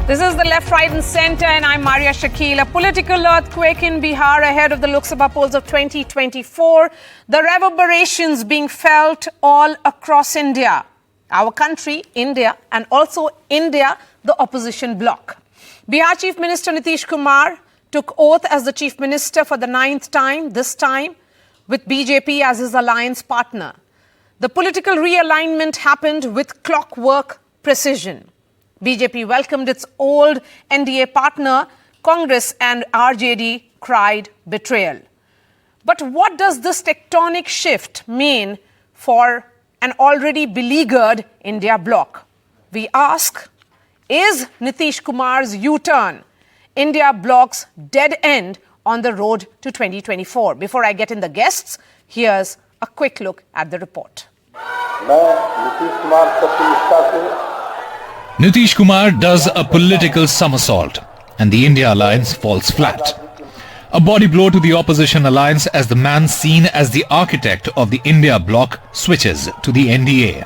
This is the Left, Right and Centre and I'm Maria Shakil. A political earthquake in Bihar ahead of the Lok Sabha polls of 2024. The reverberations being felt all across India. Our country, India, and also India, the opposition bloc. Bihar Chief Minister Nitish Kumar took oath as the Chief Minister for the 9th time, this time with BJP as his alliance partner. The political realignment happened with clockwork precision. BJP welcomed its old NDA partner, Congress, and RJD cried betrayal. But what does this tectonic shift mean for an already beleaguered India bloc? We ask, is Nitish Kumar's U-turn India bloc's dead end on the road to 2024? Before I get in the guests, here's a quick look at the report. Nitish Kumar does a political somersault and the India alliance falls flat. A body blow to the opposition alliance as the man seen as the architect of the India bloc switches to the NDA.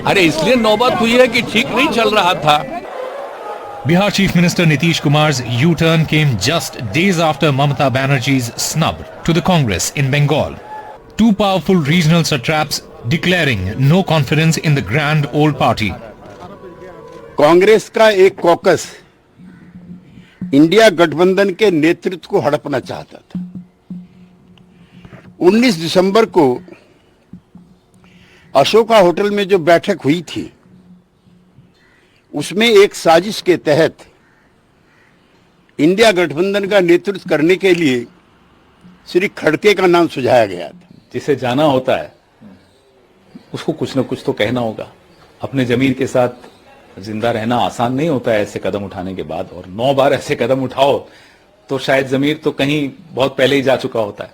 अरे इसलिए नौबत हुई है कि ठीक नहीं चल रहा था. Bihar Chief Minister Nitish Kumar's U-turn came just days after Mamata Banerjee's snub to the Congress in Bengal. Two powerful regional satraps declaring no confidence in the grand old party. Congress का एक कॉकस इंडिया गठबंधन के नेतृत्व को हड़पना चाहता था. 19 दिसंबर को Ashoka hotel में जो बैठक हुई थी, उसमें एक साजिश के तहत इंडिया गठबंधन का नेतृत्व करने के लिए श्री खड़के का नाम सुझाया गया था. जिसे जाना होता है उसको कुछ न कुछ तो कहना होगा. अपने जमीर के साथ जिंदा रहना आसान नहीं होता है ऐसे कदम उठाने के बाद, और 9 बार ऐसे कदम उठाओ तो शायद जमीर तो कहीं बहुत पहले ही जा चुका होता है.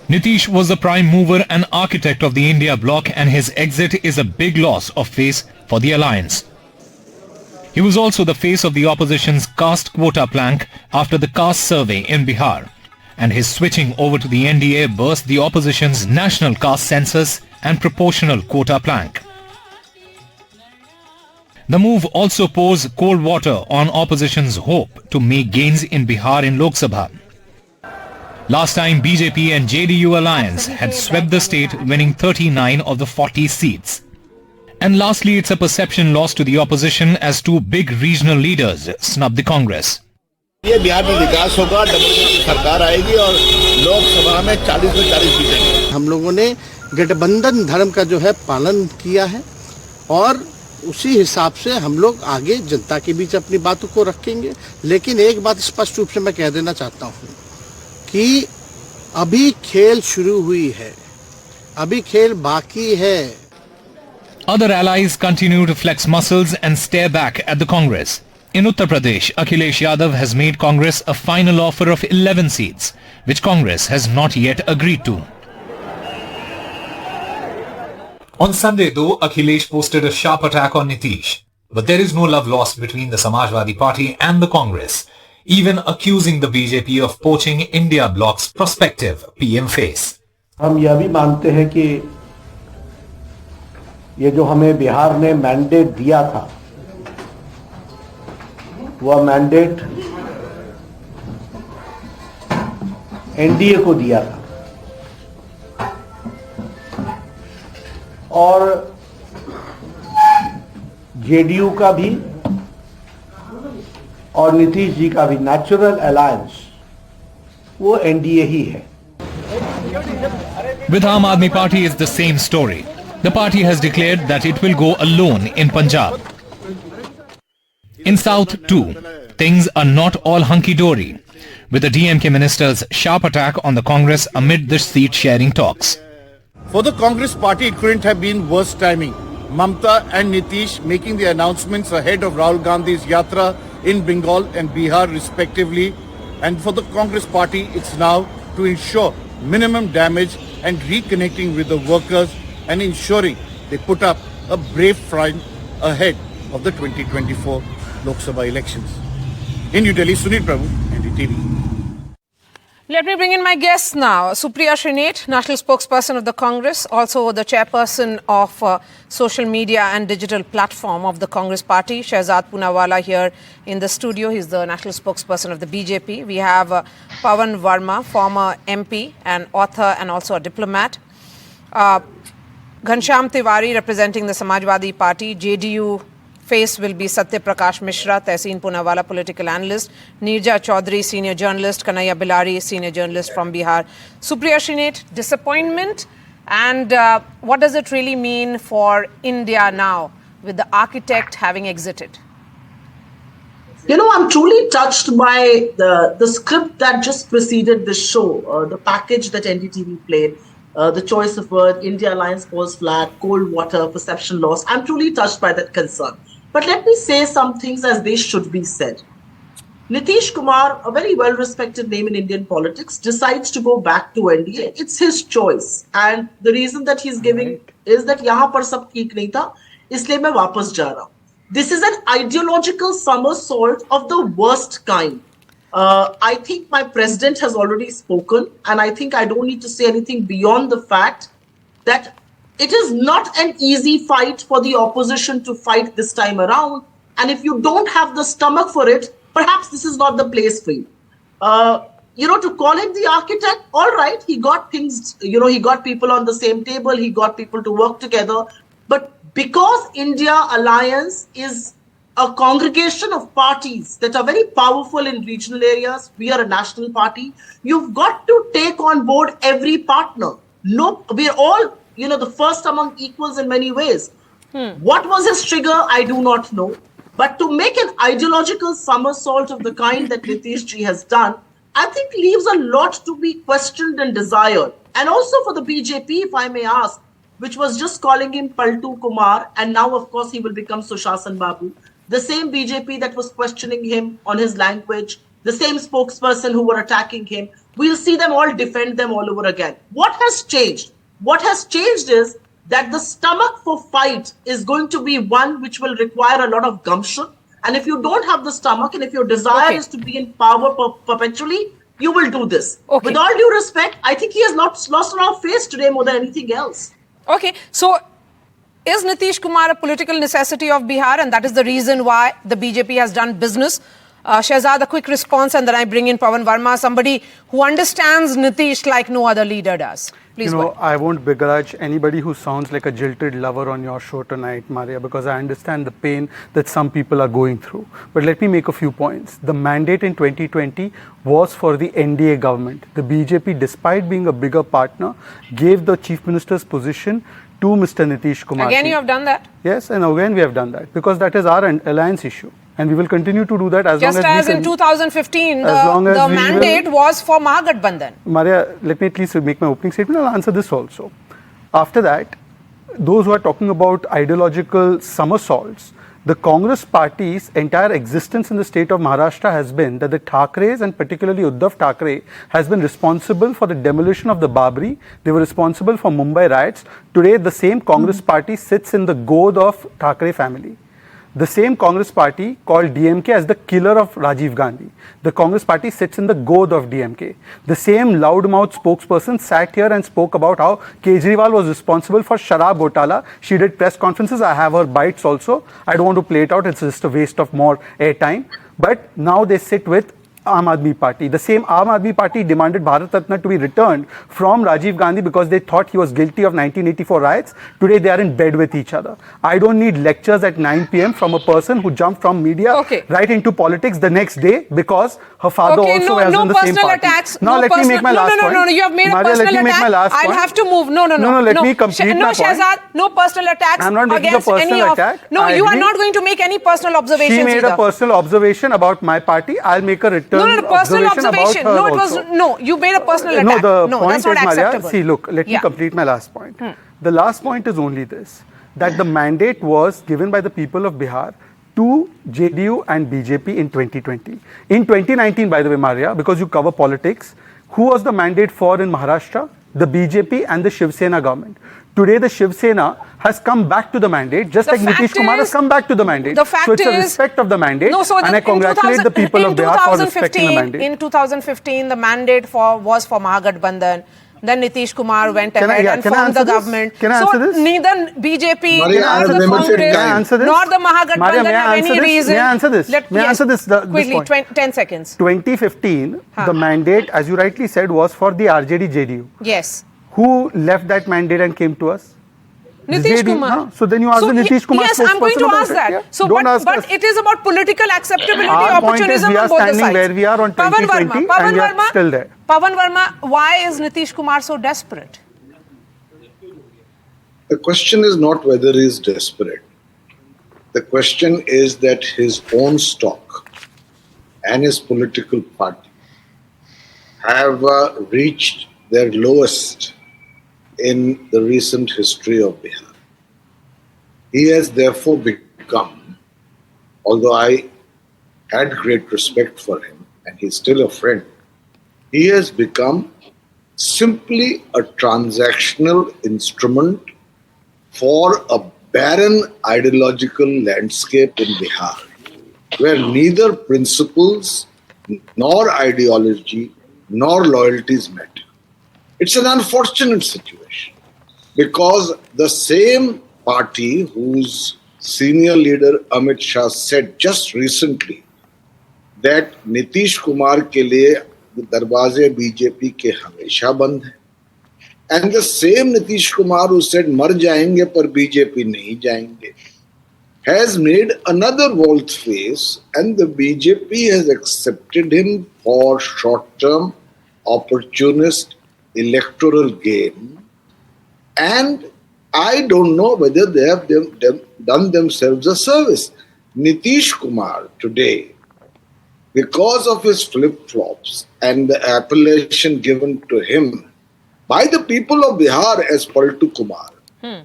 Nitish was the prime mover and architect of the India bloc, and his exit is a big loss of face for the alliance. He was also the face of the opposition's caste quota plank after the caste survey in Bihar, and his switching over to the NDA burst the opposition's national caste census and proportional quota plank. The move also pours cold water on opposition's hope to make gains in Bihar in Lok Sabha. Last time BJP and JDU alliance had swept the state, winning 39 of the 40 seats. And lastly, it's a perception loss to the opposition as two big regional leaders snubbed the Congress. ये बिहार में विकास होगा, double सरकार आएगी और लोक सभा में 40 में 40 सीटें. हम लोगों ने गठबंधन धर्म का जो है पालन किया है और उसी हिसाब से हम लोग आगे जनता के बीच अपनी बातों को रखेंगे. लेकिन एक बात स्पष्ट रूप से मैं कह देना चाहता हूँ कि अभी खेल शुरू हुई है, अभी खेल बाकी है. Other allies continue to flex muscles and stare back at the Congress. In Uttar Pradesh, Akhilesh Yadav has made Congress a final offer of 11 seats, which Congress has not yet agreed to. On Sunday, though, Akhilesh posted a sharp attack on Nitish. But there is no love lost between the Samajwadi Party and the Congress, even accusing the BJP of poaching India bloc's prospective PM face. हम यह भी मानते हैं कि ये जो हमें बिहार ने मैंडेट दिया था, वह मैंडेट एनडीए को दिया था और जेडीयू का भी और नीतीश जी का भी नेचुरल अलायंस वो एनडीए ही है. With Aam Aadmi Party is the same story. The party has declared that it will go alone in Punjab. In South too, things are not all hunky-dory, with the DMK minister's sharp attack on the Congress amid the seat-sharing talks. For the Congress party, it couldn't have been worse timing. Mamata and Nitish making the announcements ahead of Rahul Gandhi's yatra in Bengal and Bihar respectively. And for the Congress party, it's now to ensure minimum damage and reconnecting with the workers and ensuring they put up a brave front ahead of the 2024 Lok Sabha elections. In New Delhi, Sunil Prabhu, NDTV. Let me bring in my guests now. Supriya Shrinate, National Spokesperson of the Congress, also the Chairperson of Social Media and Digital Platform of the Congress Party. Shehzad Poonawalla here in the studio. He's the National Spokesperson of the BJP. We have Pawan Verma, former MP and author and also a diplomat. Ghanshyam Tiwari, representing the Samajwadi Party. JDU face will be Satya Prakash Mishra, Tehseen Poonawalla, political analyst. Neerja Chaudhary, senior journalist. Kanhaiya Bellary, senior journalist from Bihar. Supriya Shrinate, disappointment. And what does it really mean for India now with the architect having exited? You know, I'm truly touched by the script that just preceded this show, the package that NDTV played, the choice of word, India Alliance falls flat, cold water, perception loss. I'm truly touched by that concern. But let me say some things as they should be said. Nitish Kumar, a very well-respected name in Indian politics, decides to go back to NDA. It's his choice. And the reason that he's giving is that yahan par sab theek nahi tha, isliye main wapas ja raha. This is an ideological somersault of the worst kind. I think my president has already spoken, and I think I don't need to say anything beyond the fact that it is not an easy fight for the opposition to fight this time around. And if you don't have the stomach for it, perhaps this is not the place for you. To call him the architect, all right, he got things, he got people on the same table, he got people to work together. But because India Alliance is a congregation of parties that are very powerful in regional areas, we are a national party, you've got to take on board every partner. No, we're all, the first among equals in many ways. What was his trigger? I do not know. But to make an ideological somersault of the kind that Nitish ji has done, I think leaves a lot to be questioned and desired. And also for the BJP, if I may ask, which was just calling him Paltu Kumar, and now, of course, he will become Sushasan Babu. The same BJP that was questioning him on his language, the same spokesperson who were attacking him, we'll see them all defend them all over again. What has changed? What has changed is that the stomach for fight is going to be one which will require a lot of gumption. And if you don't have the stomach, and if your desire is to be in power perpetually, you will do this. With all due respect, I think he has not lost our face today more than anything else. Okay, so is Nitish Kumar a political necessity of Bihar, and that is the reason why the BJP has done business? Shehzad, a quick response, and then I bring in Pawan Verma, somebody who understands Nitish like no other leader does. Please go ahead. I won't begrudge anybody who sounds like a jilted lover on your show tonight, Maria, because I understand the pain that some people are going through. But let me make a few points. The mandate in 2020 was for the NDA government. The BJP, despite being a bigger partner, gave the Chief Minister's position to Mr. Nitish Kumar. Again, you have done that? Yes, and again we have done that because that is our alliance issue. And we will continue to do that as Just long as in 2015, the mandate was for Mahagathbandhan. Maria, let me at least make my opening statement. I'll answer this also. After that, those who are talking about ideological somersaults, the Congress party's entire existence in the state of Maharashtra has been that the Thakres, and particularly Uddhav Thackeray, has been responsible for the demolition of the Babri. They were responsible for Mumbai riots. Today, the same Congress party sits in the goad of Thackeray family. The same Congress party called DMK as the killer of Rajiv Gandhi. The Congress party sits in the goad of DMK. The same loudmouth spokesperson sat here and spoke about how Kejriwal was responsible for Sharab Ghotala. She did press conferences. I have her bites also. I don't want to play it out. It's just a waste of more airtime. But now they sit with Aam Aadmi Party. The same Aam Aadmi Party demanded Bharat Ratna to be returned from Rajiv Gandhi because they thought he was guilty of 1984 riots. Today they are in bed with each other. I don't need lectures at 9 p.m. from a person who jumped from media right into politics the next day because her father also was in the same party. Attacks, now let me make my last point. No, you have made a personal attack. I'll have to move. No, let me complete my point. Shehzad, no personal attacks. I'm not making a personal attack. No, you are not going to make any personal observations. She made a personal observation about my party. I'll make a return. No, personal observation. No, it was you made a personal attack. No, that's not acceptable. See, look, let me complete my last point. The last point is only this, that the mandate was given by the people of Bihar to JDU and BJP in 2020. In 2019, by the way, Maria, because you cover politics, who was the mandate for in Maharashtra? the BJP and the Shiv Sena government. Today, the Shiv Sena has come back to the mandate, just like Nitish Kumar has come back to the mandate. The fact so it's a respect of the mandate, and I congratulate the people of Bihar for respecting the mandate. In 2015, the mandate was for Mahagathbandhan. Then Nitish Kumar went ahead and formed the government. Can I answer this? Neither BJP nor the Congress nor the Mahagathbandhan have any reason. May I answer this? May I answer this? Quickly, 10 seconds. 2015, the mandate, as you rightly said, was for the RJD-JDU. Yes. Who left that mandate and came to us? Nitish Kumar. So then you ask the Nitish Kumar. Yes, I'm going to ask that. Yeah? So, but it is about political acceptability, our opportunism on both the sides. Our point is we are standing where we are on 2020 and we are still there. Pawan Verma, why is Nitish Kumar so desperate? The question is not whether he is desperate. The question is that his own stock and his political party have reached their lowest in the recent history of Bihar. He has therefore become, although I had great respect for him and he's still a friend, he has become simply a transactional instrument for a barren ideological landscape in Bihar, where neither principles nor ideology nor loyalties matter. It's an unfortunate situation because the same party whose senior leader Amit Shah said just recently that Nitish Kumar ke liye darwaze BJP ke hamesha band hai, and the same Nitish Kumar who said mar jayenge par BJP nahi jayenge, has made another volte-face, and the BJP has accepted him for short-term opportunist electoral gain, and I don't know whether they have done themselves a service. Nitish Kumar today, because of his flip-flops and the appellation given to him by the people of Bihar as Paltu Kumar,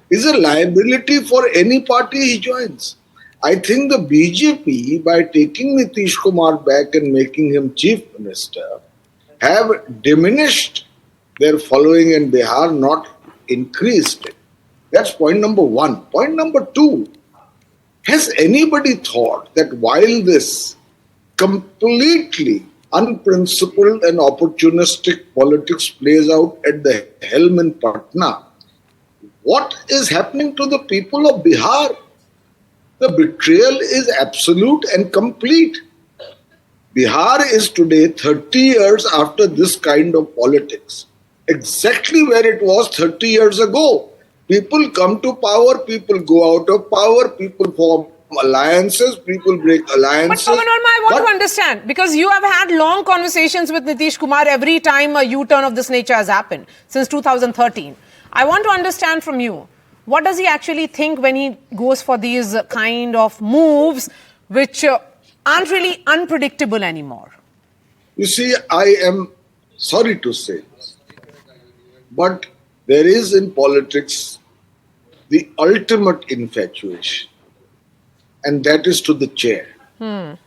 is a liability for any party he joins. I think the BJP, by taking Nitish Kumar back and making him chief minister, have diminished their following in Bihar, not increased it. That's point number one. Point number two, has anybody thought that while this completely unprincipled and opportunistic politics plays out at the helm in Patna, what is happening to the people of Bihar? The betrayal is absolute and complete. Bihar is today 30 years after this kind of politics, exactly where it was 30 years ago. People come to power, people go out of power, people form alliances, people break alliances. But Pawan Verma, I want to understand, because you have had long conversations with Nitish Kumar every time a U-turn of this nature has happened since 2013. I want to understand from you, what does he actually think when he goes for these kind of moves which aren't really unpredictable anymore? You see, I am sorry to say this, but there is in politics the ultimate infatuation, and that is to the chair. And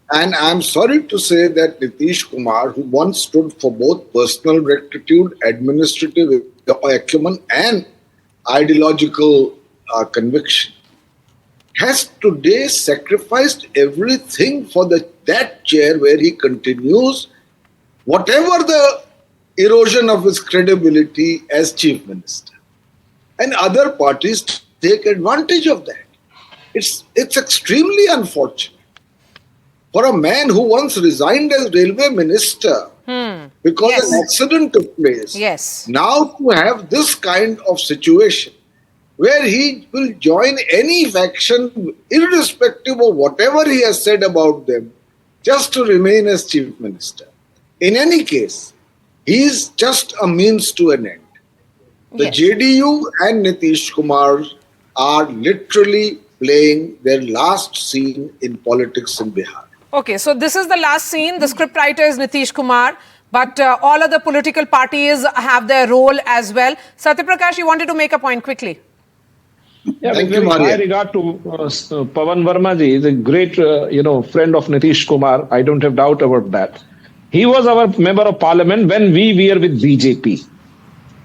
I'm sorry to say that Nitish Kumar, who once stood for both personal rectitude, administrative acumen, and ideological conviction, has today sacrificed everything for that chair where he continues, whatever the erosion of his credibility as chief minister. And other parties take advantage of that. It's extremely unfortunate for a man who once resigned as railway minister because an accident took place. Yes. Now to have this kind of situation where he will join any faction irrespective of whatever he has said about them just to remain as chief minister. In any case, he is just a means to an end. The JDU and Nitish Kumar are literally playing their last scene in politics in Bihar. Okay, so this is the last scene. The scriptwriter is Nitish Kumar, but all other political parties have their role as well. Satyaprakash, you wanted to make a point quickly. Yeah, with very high regard to Pawan Verma ji, is a great friend of Nitish Kumar. I don't have doubt about that. He was our member of parliament when we were with BJP.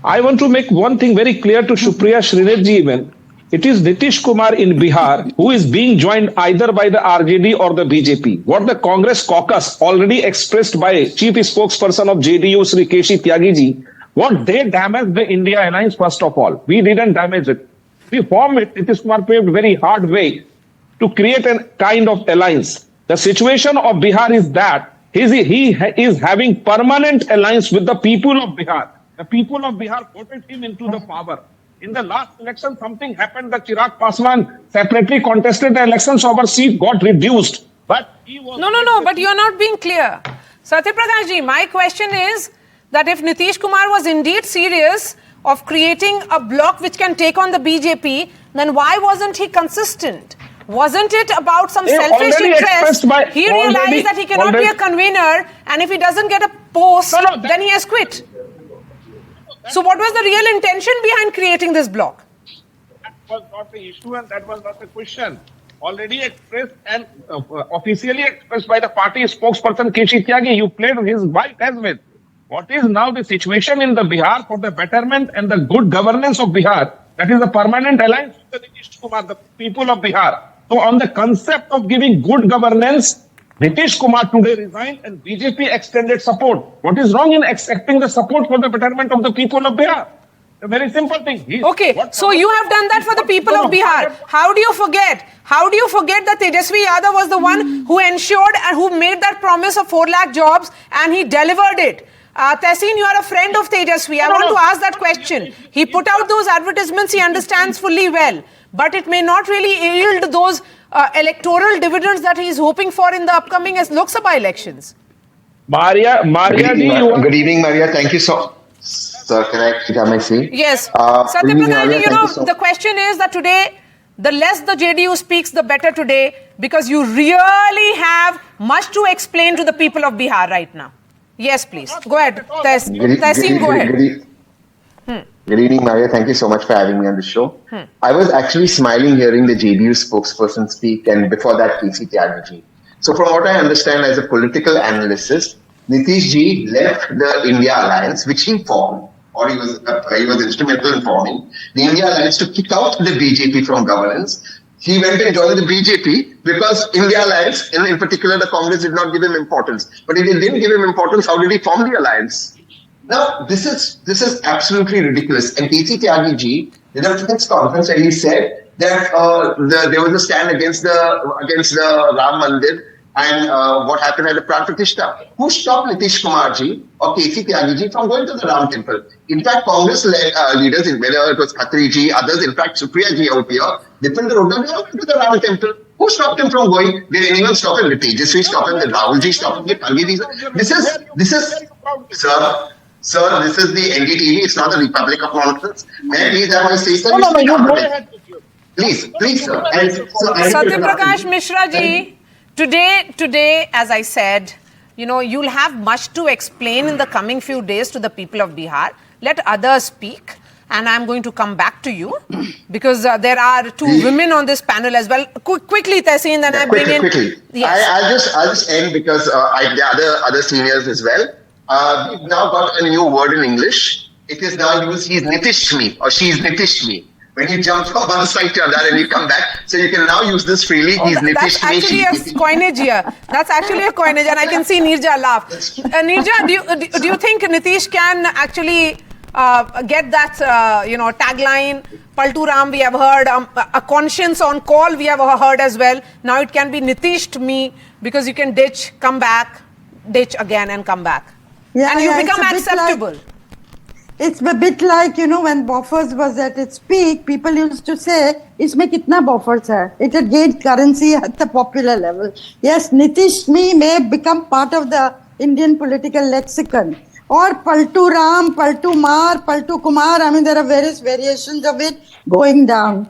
I want to make one thing very clear to Supriya Shrinidhi even. It is Nitish Kumar in Bihar who is being joined either by the RJD or the BJP. What the Congress caucus already expressed by chief spokesperson of JDU, Sri Keshi Tyagi ji, what they damaged the India alliance first of all. We didn't damage it. We formed it. Nitish Kumar paved very hard way to create a kind of alliance. The situation of Bihar is that he is having permanent alliance with the people of Bihar. The people of Bihar voted him into the power. In the last election, something happened. The Chirag Paswan separately contested the election, so our seat got reduced. But he was... No, but you're not being clear. Satyaprakash ji, my question is that if Nitish Kumar was indeed serious of creating a bloc which can take on the BJP, then why wasn't he consistent? Wasn't it about some selfish interest? He realized that he cannot be a convener, and if he doesn't get a post, then he has quit. So what was the real intention behind creating this bloc? That was not the issue and that was not the question. Already expressed and officially expressed by the party spokesperson Keshi Tyagi, you played his wife as well. What is now the situation in the Bihar for the betterment and the good governance of Bihar? That is the permanent alliance with the Nitish Kumar, the people of Bihar. So on the concept of giving good governance, Nitish Kumar today resigned and BJP extended support. What is wrong in accepting the support for the betterment of the people of Bihar? A very simple thing. So you have done that for the people of Bihar. How do you forget? How do you forget that Tejasvi Yadav was the one who ensured and who made that promise of 4 lakh jobs and he delivered it? Tehseen, you are a friend of Tejasvi. I want to ask that question. He put out those advertisements, he understands fully well. But it may not really yield those electoral dividends that he is hoping for in the upcoming Lok Sabha elections. Maria, good evening, Maria. Thank you so. Sir, can I have my seat? Yes. Satyaprakash, the question is that today, the less the JDU speaks, the better today, because you really have much to explain to the people of Bihar right now. Yes, please. Go ahead. Tehseen, go ahead. Good evening, Maria. Thank you so much for having me on the show. I was actually smiling hearing the JDU spokesperson speak, and before that, Keshi Tyagi ji. So from what I understand as a political analyst, Nitish ji left the India Alliance, which he formed, or he was instrumental in forming, the India Alliance to kick out the BJP from governance. He went and joined the BJP because India Alliance, and in particular the Congress, did not give him importance. But if they didn't give him importance, how did he form the alliance? Now, this is absolutely ridiculous. And Keshi Tyagi ji did a press conference and he said that there was a stand against the Ram Mandir and what happened at the Pran Pratishtha. Who stopped Nitish Kumar ji or Keshi Tyagi ji from going to the Ram temple? In fact, Congress leaders, whether it was Khatri ji, others, in fact, Supriya ji out here, different road to the Ram temple. Who stopped him from going? Did anyone stop him? Did Tejasvi stop him? Did Rahul ji stop him? Did Tanvi ji? This is, Sir, this is the NDTV. It's not the Republic of Nonsense. May I please have my say, sir? No, you go ahead. Please, sir. Satyaprakash Mishra ji, today, as I said, you'll have much to explain in the coming few days to the people of Bihar. Let others speak. And I'm going to come back to you because there are 2 women on this panel as well. Quickly, Tehseen, then I bring in... Quickly. Yes. I'll just end because there are other seniors as well. We've now got a new word in English. It is now used, he's Nitish me or she's Nitish me. When you jump from one side to another and you come back, so you can now use this freely. He's Nitish me. That's actually a coinage here. That's actually a coinage, and I can see Nirja laugh. Nirja, do you think Nitish can actually get that tagline? Paltu Ram we have heard, a conscience on call we have heard as well. Now it can be Nitish me because you can ditch, come back, ditch again and come back. And you become acceptable. It's a bit like, when Buffers was at its peak, people used to say, "Isme kitna Buffers hai?" It had gained currency at the popular level. Yes, Nitish me may become part of the Indian political lexicon. Or Paltu Ram, Paltu Mar, Paltu Kumar. There are various variations of it going down.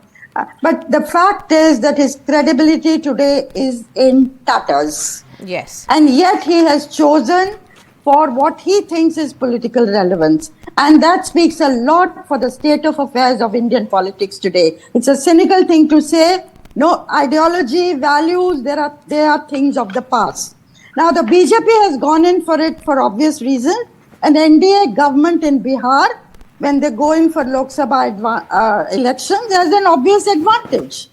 But the fact is that his credibility today is in tatters. Yes. And yet he has chosen for what he thinks is political relevance. And that speaks a lot for the state of affairs of Indian politics today. It's a cynical thing to say, no, ideology, values, they are things of the past. Now the BJP has gone in for it for obvious reasons. An NDA government in Bihar when they go in for Lok Sabha elections, there's an obvious advantage.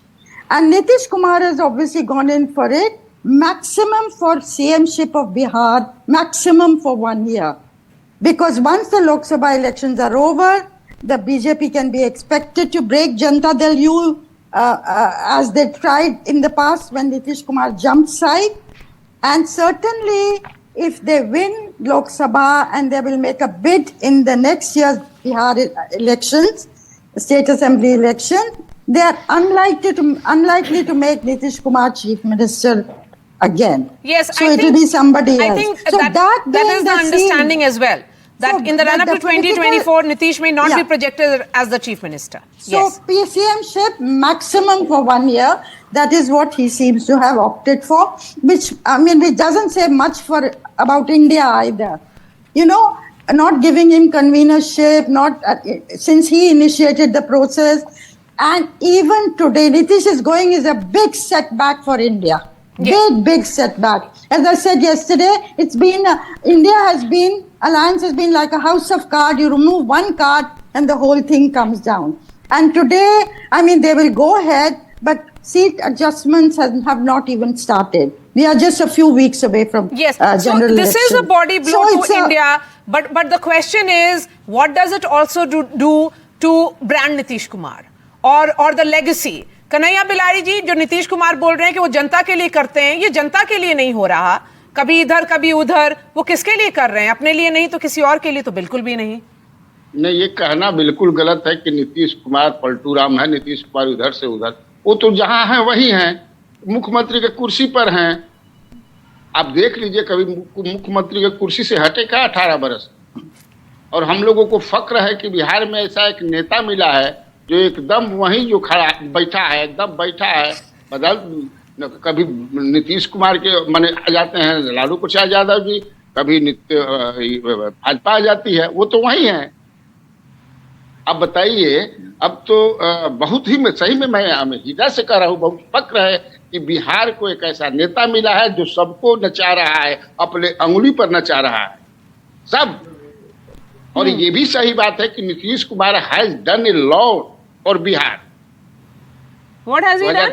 And Nitish Kumar has obviously gone in for it, maximum for CM-ship of Bihar, maximum for 1 year. Because once the Lok Sabha elections are over, the BJP can be expected to break Janata-led as they tried in the past when Nitish Kumar jumped side. And certainly, if they win Lok Sabha and they will make a bid in the next year's Bihar elections, state assembly election, they are unlikely to make Nitish Kumar chief minister again. Yes, so it will be somebody else. I think so that is the understanding as well. That in the run-up to 2024, Nitish may not be projected as the chief minister. So PCM-ship maximum for 1 year. That is what he seems to have opted for, which doesn't say much about India either. Not giving him convenership, since he initiated the process. And even today, Nitish is a big setback for India. Yes. Big setback. As I said yesterday, alliance has been like a house of cards. You remove one card and the whole thing comes down. And today, they will go ahead, but seat adjustments have not even started. We are just a few weeks away from general this election. is a body blow to India, but the question is, what does it also do to brand Nitish Kumar or the legacy? Kanhaiya Bilari जी, जो नीतीश कुमार बोल रहे हैं कि वो जनता के लिए करते हैं, ये जनता के लिए नहीं हो रहा, कभी इधर कभी उधर, वो किसके लिए कर रहे हैं? अपने लिए नहीं तो किसी और के लिए तो बिल्कुल भी नहीं। नहीं, ये कहना बिल्कुल गलत है कि नीतीश कुमार पलटू राम है, नीतीश कुमार उधर से उधर, वो तो जहां है वही हैं, मुख्यमंत्री के कुर्सी पर हैं। आप देख लीजिए, कभी मुख्यमंत्री के कुर्सी से हटे क्या 18 बरस। और हम लोगों को फक्र है कि बिहार में ऐसा एक नेता मिला है जो एकदम वहीं जो बैठा है, एकदम बैठा है। कभी नीतीश कुमार के माने आ जाते हैं लालू प्रसाद यादव जी, कभी भाजपा आ जाती है, वो तो वही है। अब बताइए, अब तो बहुत ही सही में मैं हृदय से कह रहा हूँ, बहुत फक्र है कि बिहार को एक ऐसा नेता मिला है जो सबको नचा रहा है, अपने अंगुली पर नचा रहा है सब। और ये भी सही बात है कि Nitish Kumar has done a lot for Bihar. What has he done?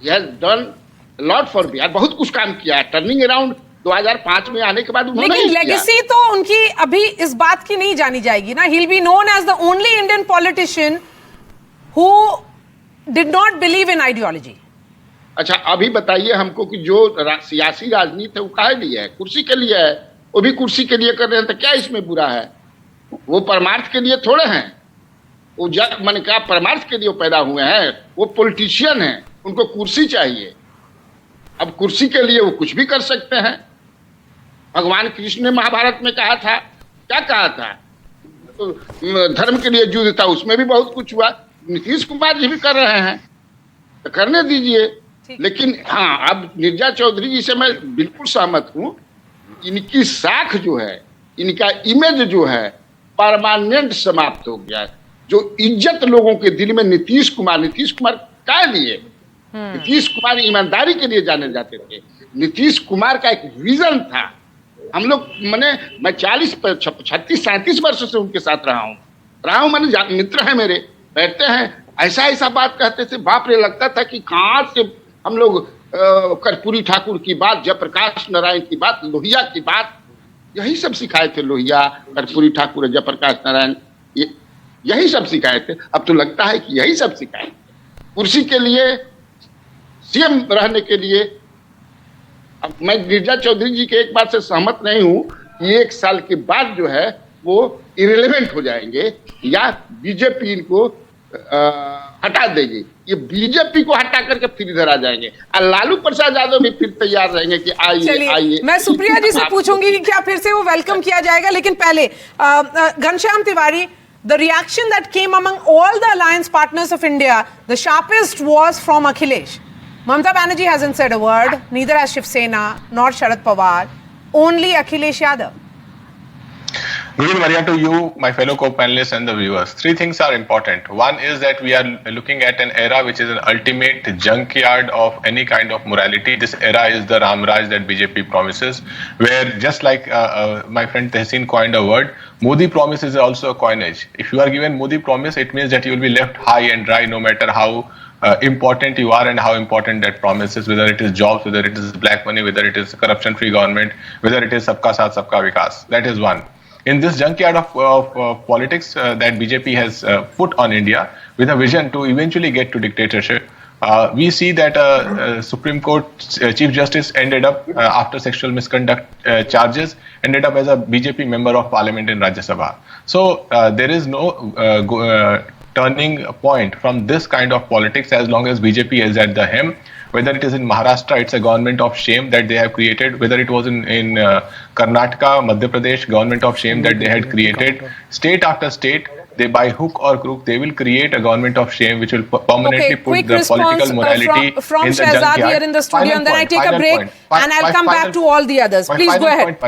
He has done a lot for Bihar, बहुत कुछ काम किया है। टर्निंग अराउंड 2005 में आने के बाद उन्होंने लेकिन लेगेसी तो उनकी अभी इस बात की नहीं जानी जाएगी ना। He'll be known as the only Indian politician who did not believe in ideology. अच्छा, अभी बताइए हमको कि जो सियासी राजनीति है वो काहे लिए है? कुर्सी के लिए है। वो भी कुर्सी के लिए कर रहे हैं तो क्या इसमें बुरा है? वो परमार्थ के लिए थोड़े हैं, वो मैंने कहा परमार्थ के लिए पैदा हुए हैं। वो पॉलिटिशियन हैं, उनको कुर्सी चाहिए। अब कुर्सी के लिए वो कुछ भी कर सकते हैं। भगवान कृष्ण ने महाभारत में कहा था, क्या कहा था? तो धर्म के लिए युद्ध था, उसमें भी बहुत कुछ हुआ। नीतीश कुमार जी भी कर रहे हैं तो करने दीजिए। लेकिन हाँ, अब निर्जा चौधरी जी से मैं बिल्कुल सहमत हूँ। इनकी साख जो है, इनका इमेज जो है, परमानेंट समाप्त हो गया। जो इज्जत लोगों के दिल में नीतीश कुमार क्या लिए? नीतीश कुमार ईमानदारी के लिए जाने जाते थे। नीतीश कुमार का एक विजन था। हम लोग मैं 36-37 वर्षों से उनके साथ रहा हूँ। मित्र है मेरे, बैठते हैं, ऐसा बात कहते थे, बाप रे, लगता था कि कहाँ से हम लोग कर्पूरी ठाकुर की बात, जयप्रकाश नारायण की बात, लोहिया की बात, यही सब सिखाए थे। लोहिया, कर्पूरी ठाकुर, जयप्रकाश नारायण, यही सब सिखाए थे। अब तो लगता है कि यही सब सिखाए। कुर्सी के लिए, सीएम रहने के लिए। अब मैं निर्जा चौधरी जी के एक बात से सहमत नहीं हूं कि 1 साल के बाद जो है वो इरेलेवेंट हो जाएंगे या बीजेपी इनको हटा देगी। ये बीजेपी को हटा करके फिर इधर आ जाएंगे और लालू प्रसाद यादव भी फिर तैयार रहेंगे कि आइए। मैं सुप्रिया जी से पूछूंगी कि क्या फिर से वो वेलकम किया जाएगा, लेकिन पहले Ghanshyam Tiwari, the reaction that came among all the alliance partners of India, the sharpest was from Akhilesh. Mamata Banerjee hasn't said a word, neither has Shiv Sena nor Sharad Pawar, only Akhilesh Yadav. Good evening, Maria, to you, my fellow co-panelists and the viewers. Three things are important. One is that we are looking at an era which is an ultimate junkyard of any kind of morality. This era is the Ramraj that BJP promises, where just like my friend Tehseen coined a word, Modi promise is also a coinage. If you are given Modi promise, it means that you will be left high and dry no matter how important you are and how important that promise is, whether it is jobs, whether it is black money, whether it is corruption-free government, whether it is Sabka Saath, Sabka Vikas. That is one. In this junkyard of politics that BJP has put on India with a vision to eventually get to dictatorship, we see that Supreme Court Chief Justice ended up, after sexual misconduct charges, ended up as a BJP member of parliament in Rajya Sabha. So there is no turning point from this kind of politics as long as BJP is at the helm. Whether it is in Maharashtra, it's a government of shame that they have created. Whether it was in Karnataka, Madhya Pradesh, government of shame that they had created. State after state, they by hook or crook, they will create a government of shame which will permanently put the political morality from in the Shehzad junkyard. here in the studio, and then I take a break and I'll come back to all the others. Please go ahead.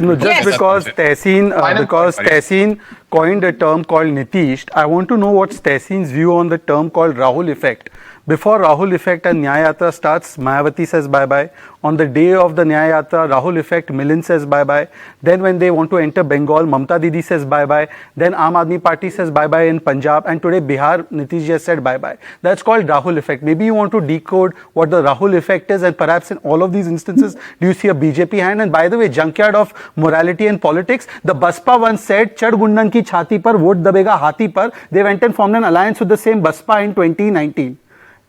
No, just Yes. because Tehseen coined a term called Nitish, I want to know what's Tehseen's view on the term called Rahul effect. Before Rahul effect and Nyaya Yatra starts, Mayawati says bye-bye. On the day of the Nyaya Yatra, Rahul effect, Milind says bye-bye. Then when they want to enter Bengal, Mamta Didi says bye-bye. Then Aam Aadmi Party says bye-bye in Punjab. And today Bihar, Nitish just said bye-bye. That's called Rahul effect. Maybe you want to decode what the Rahul effect is, and perhaps in all of these instances, do you see a BJP hand? And by the way, junkyard of morality and politics, the Baspa once said, Chad Gundan ki chhati par, vote dabega hati par. They went and formed an alliance with the same Baspa in 2019.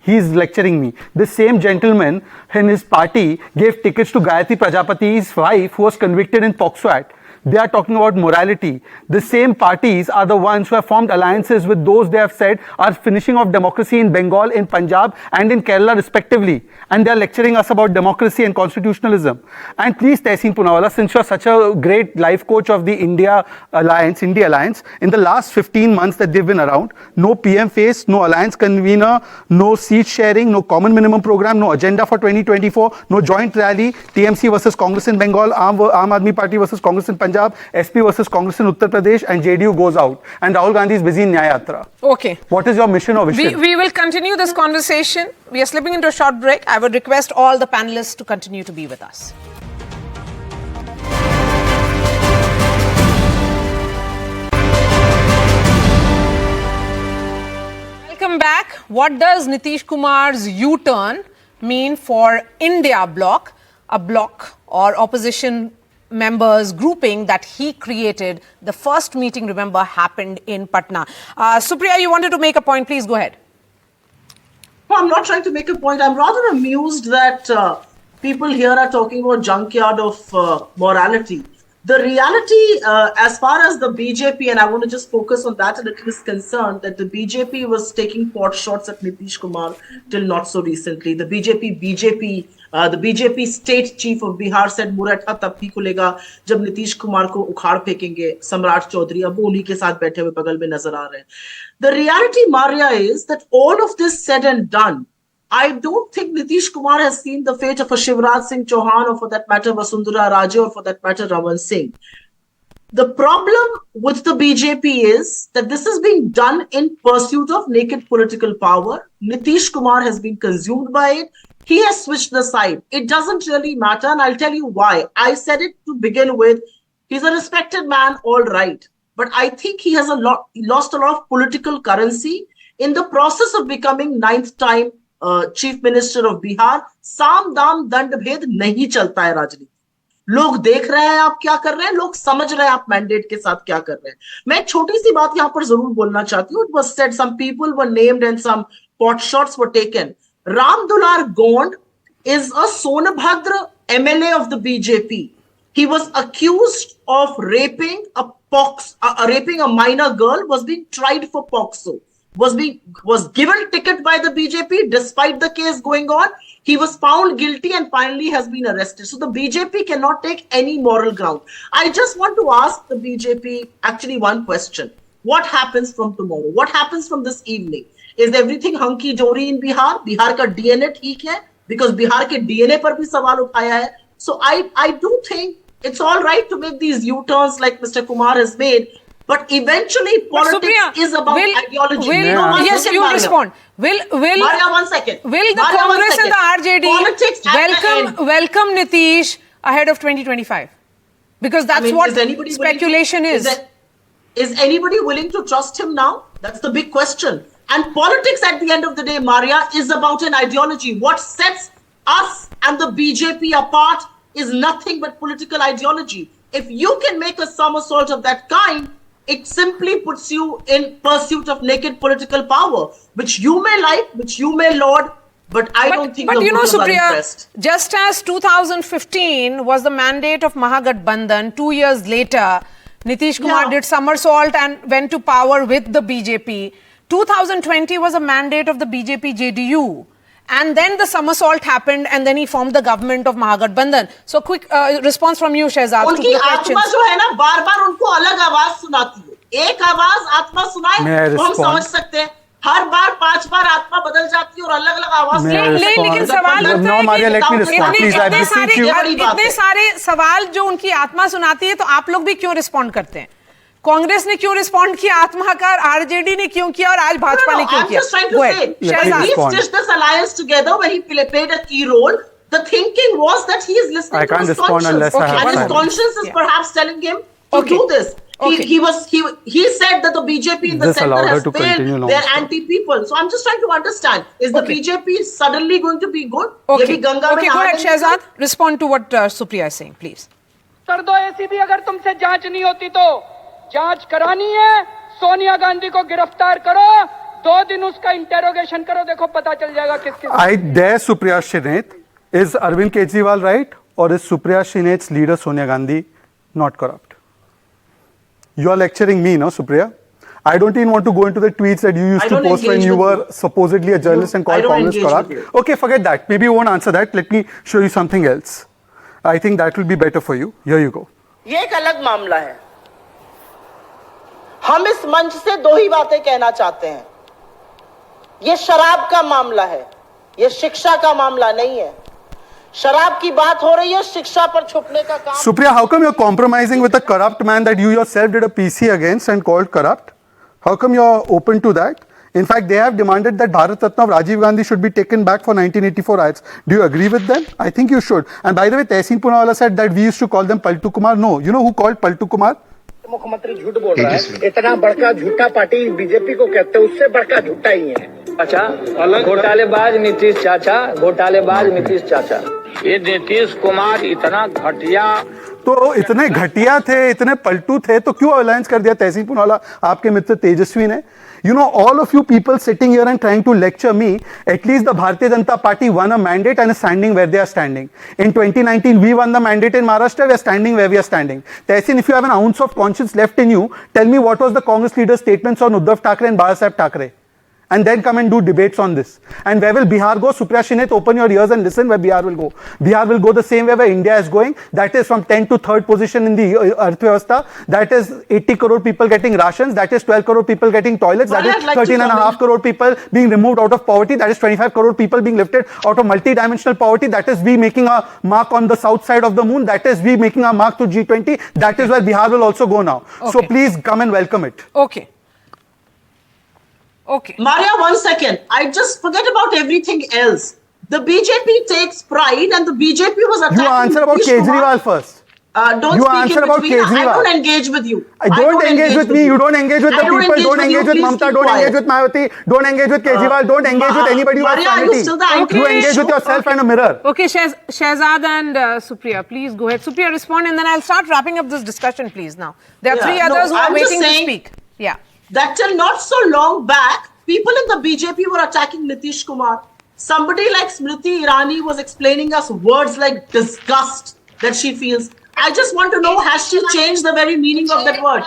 He is lecturing me. The same gentleman in his party gave tickets to Gayatri Prajapati's wife who was convicted in POCSO Act. They are talking about morality. The same parties are the ones who have formed alliances with those they have said are finishing off democracy in Bengal, in Punjab and in Kerala respectively. And they are lecturing us about democracy and constitutionalism. And please, Tehseen Poonawalla, since you are such a great life coach of the India Alliance, in the last 15 months that they've been around, no PM face, no alliance convener, no seat sharing, no common minimum program, no agenda for 2024, no joint rally, TMC versus Congress in Bengal, Aam Aadmi Party versus Congress in Punjab, SP versus Congress in Uttar Pradesh, and JDU goes out. And Rahul Gandhi is busy in Nyaya Yatra. Okay. What is your mission or vision? We will continue this conversation. We are slipping into a short break. I would request all the panelists to continue to be with us. Welcome back. What does Nitish Kumar's U-turn mean for India Bloc, a bloc or opposition members grouping that he created? The first meeting, remember, happened in Patna. Supriya, you wanted to make a point. Please go ahead. No, I'm not trying to make a point. I'm rather amused that people here are talking about junkyard of morality. The reality, as far as the BJP, and I want to just focus on that, and it is concerned that the BJP was taking pot shots at Nitish Kumar till not so recently. The BJP state chief of Bihar said Muraitha तब ही खुलेगा जब नीतीश कुमार को उखाड़ फेंकेंगे सम्राट चौधरी अब वो उन्हीं के साथ बैठे हुए बगल में नजर आ रहे हैं. The reality, Maria, is that all of this said and done, I don't think Nitish Kumar has seen the fate of a Shivraj Singh Chauhan, or for that matter Vasundhara Raje, or for that matter Raman Singh. The problem with the BJP is that this is being done in pursuit of naked political power. Nitish Kumar has been consumed by it. He has switched the side. It doesn't really matter, and I'll tell you why. I said it to begin with. He's a respected man, all right. But I think he has lost a lot of political currency in the process of becoming 9th time Chief Minister of Bihar. साम दाम दंड भेद नहीं चलता है राजनीति. लोग देख रहे हैं आप क्या कर रहे हैं, लोग समझ रहे हैं आप मैंडेट के साथ क्या कर रहे हैं. मैं एक छोटी सी बात यहाँ पर जरूर बोलना चाहती हूँ. It was said some people were named and some pot shots were taken. Ram Dular Gond is a Sonabhadra MLA of the BJP. He was accused of raping a minor girl, was being tried for POCSO, was given ticket by the BJP despite the case going on. He was found guilty and finally has been arrested. So the BJP cannot take any moral ground. I just want to ask the BJP actually one question. What happens from tomorrow? What happens from this evening? Is everything hunky-dory in Bihar? Bihar का DNA ठीक है? Because Bihar के DNA पर भी सवाल उठाया है. So I do think It's all right to make these U-turns like Mr. Kumar has made, but eventually politics is about ideology. Yes, you respond. Maria, 1 second. Will the Congress and the RJD welcome Nitish ahead of 2025? Because that's what speculation is. Is anybody willing to trust him now? That's the big question. And politics at the end of the day, Maria, is about an ideology. What sets us and the BJP apart is nothing but political ideology. If you can make a somersault of that kind, it simply puts you in pursuit of naked political power, which you may like, which you may laud, but I don't think the voters are impressed. Just as 2015 was the mandate of Mahagathbandhan, 2 years later, Nitish Kumar did somersault and went to power with the BJP. 2020 was a mandate of the BJP JDU. And then the somersault happened and then he formed the government of Mahagathbandhan. So quick response from you, Shehzad. उनकी आत्मा जो है ना बार-बार उनको अलग आवाज सुनाती है. एक आवाज आत्मा सुनाए तो हम समझ सकते हैं. हर बार 5 बार आत्मा बदल जाती है और अलग-अलग आवाज. लेकिन सवाल इतने सारे सवाल जो उनकी आत्मा सुनाती है तो आप लोग भी क्यों रिस्पॉन्ड करते हैं? कांग्रेस ने क्यों रिस्पॉन्ड किया आत्मा का, आरजेडी ने क्यों किया और आज भाजपा ने क्यों किया? We stitched this alliance together when he played a key role. The thinking was that he is listening to his conscience, and his conscience is perhaps telling him to do this. He said that the BJP in the center has failed. They're anti-people. So I'm just trying to understand: is the BJP suddenly going to be good? Okay, go ahead, Shehzad. Respond to what Supriya is saying, please. कर दो ACB, अगर तुमसे जांच नहीं होती तो जांच करानी है. सोनिया गांधी को गिरफ्तार करो, 2 दिन उसका इंटेरोगेशन करो, देखो पता चल जाएगा किसके. I dare Supriya Shrinet, is Arvind Kejriwal right or is Supriya Shrinet's leader Sonia Gandhi not corrupt? You are lecturing me, no, Supriya? I don't even want to go into the tweets that you used to post when you were supposedly a journalist and called Congress corrupt. Okay, forget that. Maybe you won't answer that. Let me show you something else. I think that will be better for you. Here you go. ये एक अलग मामला है. हम इस मंच से 2 ही बातें कहना चाहते हैं. ये शराब का मामला है, ये शिक्षा का मामला नहीं है. शराब की बात हो रही है, शिक्षा पर छुपने का काम. Supriya, how come you're compromising with a corrupt man that you yourself did a PC against and called corrupt? How come you're open to that? In fact, they have demanded that Bharat Ratna of Rajiv Gandhi should be taken back for 1984 riots. Do you agree with them? I think you should. And by the way, Tehseen Poonawalla said that we used to call them Paltu Kumar. No, you know who called Paltu Kumar? मुख्यमंत्री झूठ बोल रहा है. इतना बड़का झूठा party BJP को कहते हैं, उससे बड़का झूठा ही है. अच्छा, घोटालेबाज नीतीश चाचा, घोटालेबाज नीतीश चाचा. ये नीतीश कुमार इतना घटिया, तो इतने घटिया थे, इतने पलटू थे, तो क्यों अलायंस कर दिया तहसीन पूनावाला आपके मित्र तेजस्वी ने? You know, all of you people sitting here and trying to lecture me, at least the Bharatiya Janata Party won a mandate and is standing where they are standing. In 2019, we won the mandate in Maharashtra, we are standing where we are standing. Tehseen, if you have an ounce of conscience left in you, tell me what was the Congress leader's statements on Uddhav Thackeray and Bala Saheb Thackeray. And then come and do debates on this. And where will Bihar go? Supriya Shrinet, open your ears and listen where Bihar will go. Bihar will go the same way where India is going. That is from 10th to 3rd position in the Arthvyavastha. That is 80 crore people getting rations. That is 12 crore people getting toilets. That is 13.5 crore people being removed out of poverty. That is 25 crore people being lifted out of multi-dimensional poverty. That is we making a mark on the south side of the moon. That is we making a mark to G20. That is where Bihar will also go now. Okay. So please come and welcome it. Okay. Okay. Maria, 1 second. I just forget about everything else. The BJP takes pride and the BJP was attacking. You answer about Kejriwal first. Don't you speak answer in about between. Kejriwal. I don't engage with you. I don't engage with me. You don't engage with the people. Don't engage with Mamata. Don't engage with Mayawati. Don't engage with Kejriwal. Don't engage with anybody who has sanity. You engage with yourself and a mirror. Okay, Shehzad and Supriya, please go ahead. Supriya, respond and then I'll start wrapping up this discussion, please. Now, there are 3 others who are waiting to speak. Yeah. That till not so long back, people in the BJP were attacking Nitish Kumar. Somebody like Smriti Irani was explaining us words like disgust that she feels. I just want to know, has she changed the very meaning of that word?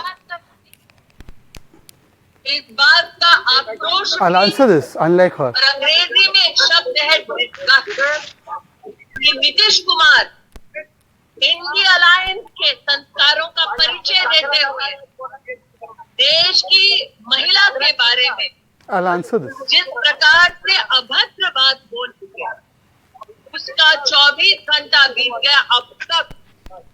I'll answer this, unlike her. अंग्रेजी में एक शब्द है disgust. Nitish Kumar India alliance के संस्कारों का परिचय देते हुए देश की महिला के बारे में I'll answer this. जिस प्रकार से अभद्र बात बोल चुके उसका 24 घंटा बीत गया अब तक.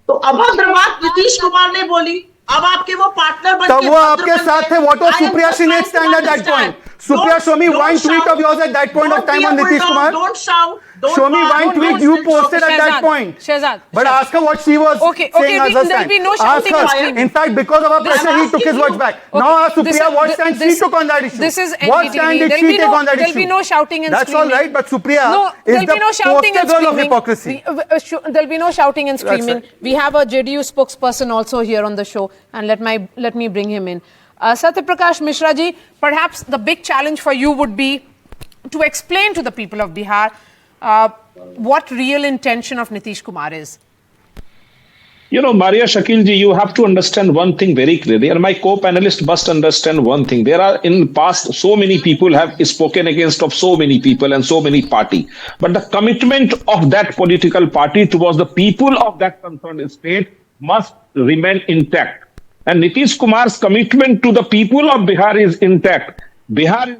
तो अभद्र बात नीतीश कुमार ने बोली, अब आपके वो पार्टनर बन तब वो आपके साथ थे. What was Supriya Sinha's stand at that point? Supriya, show me one tweet of yours at that point of time on Nitish Kumar. Don't shout. Show me one tweet you posted at that point. Shehzad. But ask her what she was saying as her stand. There'll be no Ask shouting and her. screaming. In fact, because of our pressure, he took his words back. Now ask Supriya what stand she took on that issue. This is What NDTV. stand did she take on that issue? There'll be no shouting and That's screaming. all right, but Supriya No, is there'll the be no shouting and poster girl of screaming. hypocrisy. There'll be no shouting and That's screaming. right. We have a JDU spokesperson also here on the show, and let me bring him in. Satyaprakash Mishra ji, perhaps the big challenge for you would be to explain to the people of Bihar what real intention of Nitish Kumar is. You know, Maria Shakil ji, you have to understand one thing very clearly, and my co-panelist must understand one thing. There are in the past so many people have spoken against of so many people and so many party, but the commitment of that political party towards the people of that concerned state must remain intact. And Nitish Kumar's commitment to the people of Bihar is intact. Bihar is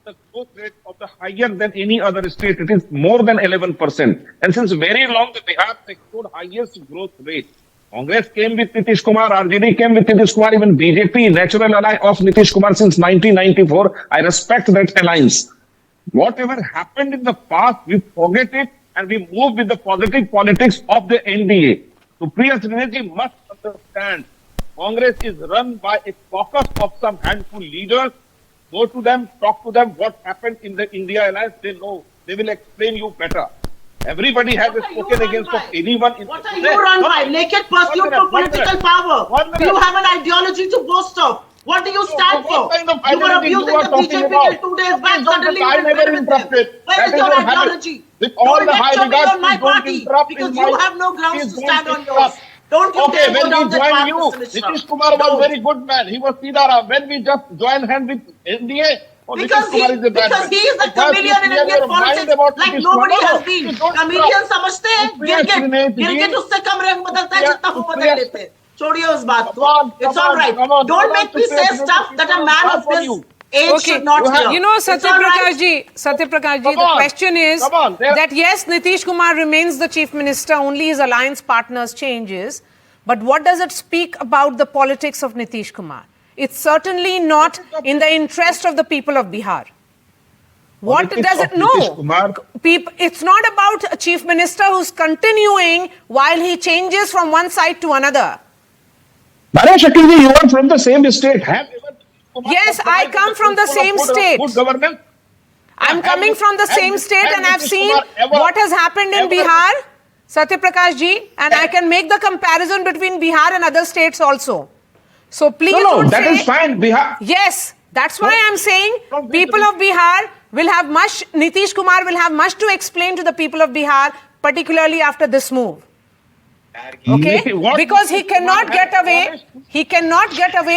the growth rate of the higher than any other state. It is more than 11%. And since very long, the Bihar secured highest growth rate. Congress came with Nitish Kumar, RJD came with Nitish Kumar, even BJP, natural ally of Nitish Kumar since 1994. I respect that alliance. Whatever happened in the past, we forget it and we move with the positive politics of the NDA. Supriya Sinha must understand Congress is run by a caucus of some handful leaders. Go to them, talk to them, what happened in the India alliance, they know. They will explain you better. Everybody has spoken against of anyone. What are you run by? Naked pursuit for political power. Do you have an ideology to boast of? What do you stand for? You were abusing the BJP till 2 days back. Suddenly you were with them. Where is your ideology? Don't lecture me on my party because you have no grounds to stand on yours. Don't you dare go down that path, Mr. Mishra. Nitish Kumar was very good man. He was Siddharam. When we just joined hand with NDA, because he is a chameleon in Indian politics like nobody has been. Chameleon समझते हैं, गिरगिट उससे कम रंग बदलता है जितना वो बदल लेते हैं. छोड़िए उस बात को. It's all right. Don't make me say stuff that a man of this age should not hear. You know, Satyaprakash ji, the question is that yes, Nitish Kumar remains the chief minister, only his alliance partners changes. But what does it speak about the politics of Nitish Kumar? It's certainly not in the interest of the people of Bihar. What does it know? It's not about a chief minister who's continuing while he changes from one side to another. Maria Shakil ji, you are from the same state. Yes, I come from the same state. Good governance. I'm coming from the same state and I've seen what has happened in Bihar, Satyaprakash ji, and I can make the comparison between Bihar and other states also. So please don't that say, is fine. Bihar. Yes, that's why I'm saying people of Bihar will have much, Nitish Kumar will have much to explain to the people of Bihar, particularly after this move. Okay, because he cannot get away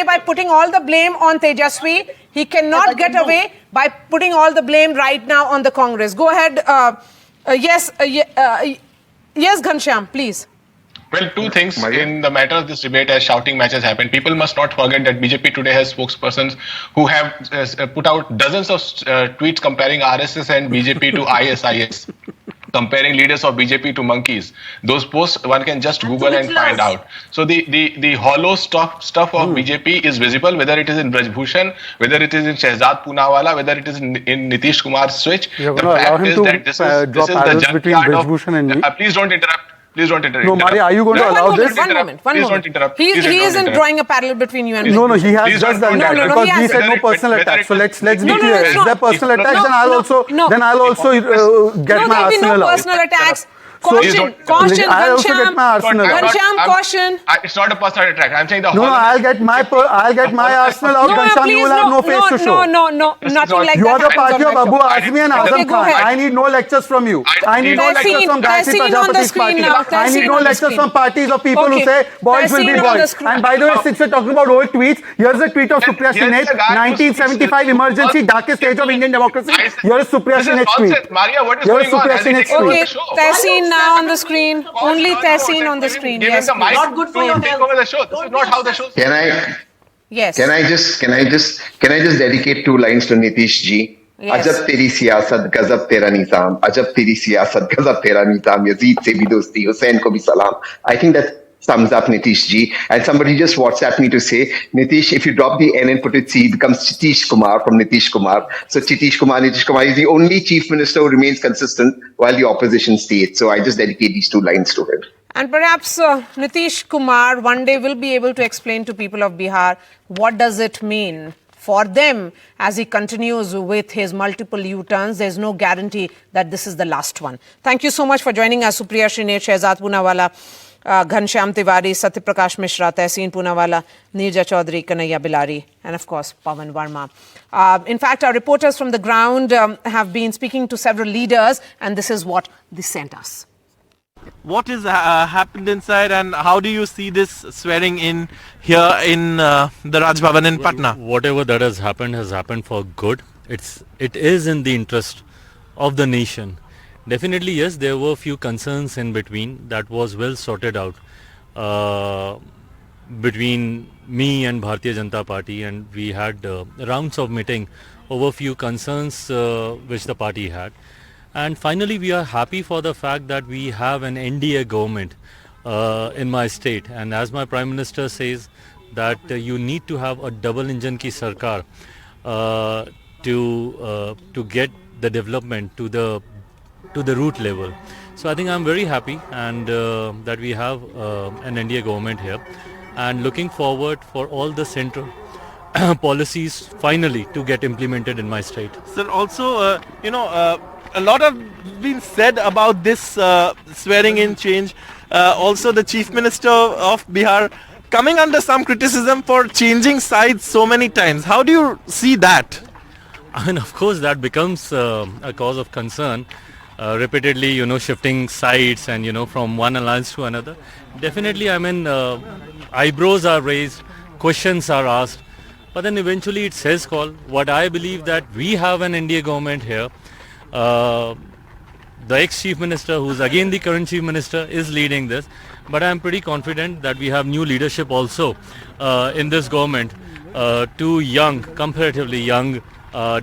by putting all the blame on Tejaswi. He cannot get away by putting all the blame right now on the Congress. Go ahead. Yes, Ghanshyam, please. Well, two things in the matter of this debate as shouting matches happen. People must not forget that BJP today has spokespersons who have put out dozens of tweets comparing RSS and BJP to ISIS, comparing leaders of BJP to monkeys. Those posts one can just Google and find out. So the hollow stuff of BJP is visible, whether it is in Braj Bhushan, whether it is in Shehzad Poonawala, whether it is in Nitish Kumar's switch. The fact is that this is the junkyard of... Please don't interrupt. Please don't interrupt. No, Maria, are you going to allow this? One moment. Don't interrupt. He isn't drawing a parallel between you and me. No, he has just done that because he said no personal attack. So let's be clear. If there are personal attacks, then I'll also get my arsenal out. No personal attacks. Caution, Ghanshyam, caution. It's not a personal attack. I'm saying the No, I'll get my arsenal out. Ghanshyam, you will have no face to show. No, nothing like that. You are the party of Abu Azmi and Azam Khan. I need no lectures from you. I need no lectures from Gayatri Prajapati's party. I need no lectures from parties of people who say boys will be boys. And by the way, since we're talking about old tweets, here's a tweet of Supriya Sinha, 1975 emergency, darkest age of Indian democracy. Here is Supriya Sinha's tweet. Maria, what is going on? Okay, Tehseen now on the screen. Only Tehseen on the screen. Yes, not good for your health. This is not how the show. Can I just dedicate 2 lines to Nitish ji? Yes. Ajab teri siyasat, gazab tera nizam. Ajab teri siyasat, gazab tera nizam. Yazid se bhi dosti, Hussain ko bhi salam. I think that Thumbs up, Nitish ji. And somebody just WhatsApped me to say, Nitish, if you drop the N and put it C, it becomes Nitish Kumar from Nitish Kumar. So Nitish Kumar is the only chief minister who remains consistent while the opposition stays. So I just dedicate these 2 lines to him. And perhaps Nitish Kumar one day will be able to explain to people of Bihar what does it mean for them as he continues with his multiple U-turns. There's no guarantee that this is the last one. Thank you so much for joining us, Supriya Shrinet, Shehzad Poonawala, Ghanshyam Tiwari, Satyaprakash Mishra, Tehseen Poonawala, Neerja Chaudhary, Kanhaiya Bilari, and of course, Pawan Verma. In fact, our reporters from the ground have been speaking to several leaders, and this is what they sent us. What has happened inside, and how do you see this swearing in here in the Raj Bhavan in Patna? Whatever that has happened for good. It is in the interest of the nation. Definitely, yes, there were few concerns in between that was well sorted out between me and Bharatiya Janata Party, and we had rounds of meeting over few concerns which the party had. And finally, we are happy for the fact that we have an NDA government in my state. And as my Prime Minister says, that you need to have a double engine ki sarkar to get the development to the root level. So I think I'm very happy and that we have an NDA government here, and looking forward for all the central policies finally to get implemented in my state. Sir, also, a lot have been said about this swearing in change. Also, the Chief Minister of Bihar coming under some criticism for changing sides so many times. How do you see that? And of course, that becomes a cause of concern. Repeatedly, shifting sides and, from one alliance to another. Definitely, eyebrows are raised, questions are asked, but then eventually it's his call. What I believe that we have an NDA government here. The ex-chief minister, who's again the current chief minister, is leading this. But I'm pretty confident that we have new leadership also in this government. 2 young, comparatively young